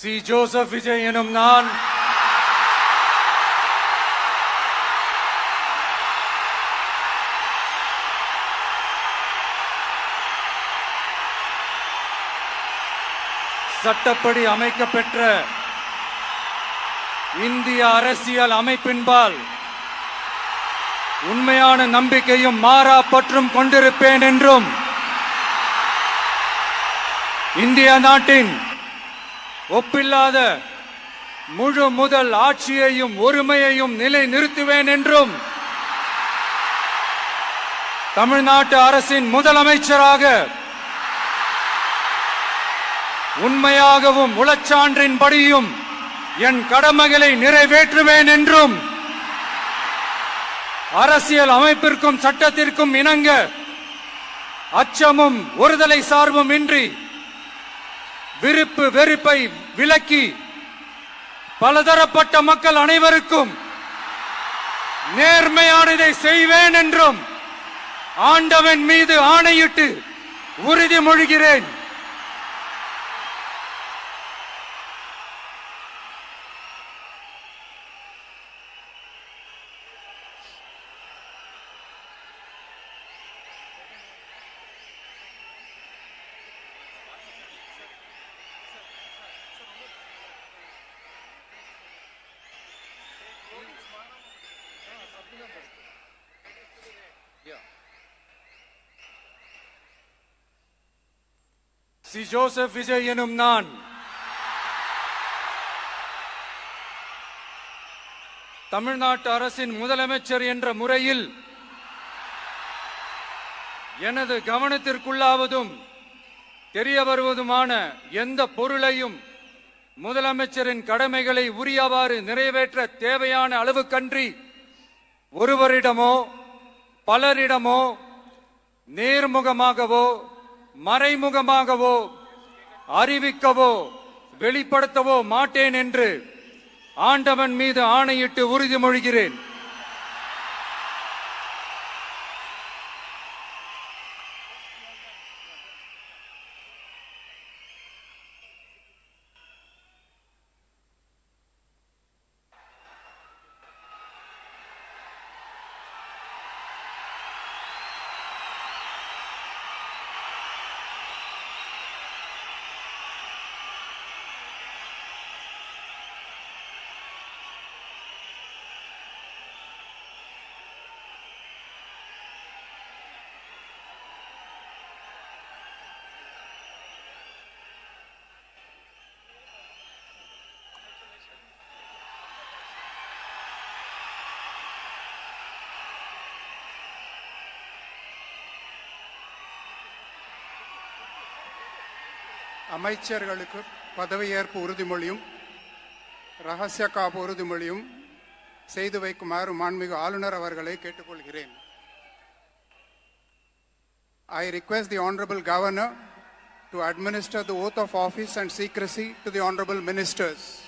C Joseph Vijay எனும் நான் சட்டப்படி அமைக்கப்பெற்ற இந்திய அரசியல் அமைப்பின்பால் உண்மையான நம்பிக்கையும் மாறா பற்றும் கொண்டிருப்பேன் என்றும் இந்திய நாட்டின் ஒப்பில்லாத முழு முதல் ஆட்சியையும் ஒருமையையும் நிலை நிறுத்துவேன் என்றும் தமிழ்நாட்டு அரசின் முதலமைச்சராக உண்மையாகவும் உளச்சான்றின்படியும் என் கடமைகளை நிறைவேற்றுவேன் என்றும் அரசியல் அமைப்பிற்கும் சட்டத்திற்கும் இணங்க அச்சமும் ஒருதலை சார்பும் இன்றி விருப்பு வெறுப்பை விலக்கி பலதரப்பட்ட மக்கள் அனைவருக்கும் நேர்மையானதை செய்வேன் என்றும் ஆண்டவன் மீது ஆணையிட்டு உறுதிமொழிகிறேன். சி ஜோசப் விஜய் எனும் நான் தமிழ்நாட்டு அரசின் முதலமைச்சர் என்ற முறையில் எனது கவனத்திற்குள்ளாவதும் தெரிய வருவதுமான எந்த பொருளையும் முதலமைச்சரின் கடமைகளை உரியவாறு நிறைவேற்ற தேவையான அளவுக்கன்றி ஒருவரிடமோ பலரிடமோ நேர்முகமாகவோ மறைமுகமாகவோ அறிவிக்கவோ வெளிப்படுத்தவோ மாட்டேன் என்று ஆண்டவன் மீது ஆணையிட்டு உறுதிமொழிகிறேன். அமைச்சர்களுக்கு பதவியேற்பு உறுதிமொழியும் ரகசிய காப்பு உறுதிமொழியும் செய்து வைக்குமாறு மாண்புமிகு ஆளுநர் அவர்களை கேட்டுக்கொள்கிறேன். I request the Honorable Governor to administer the oath of office and secrecy to the Honorable Ministers.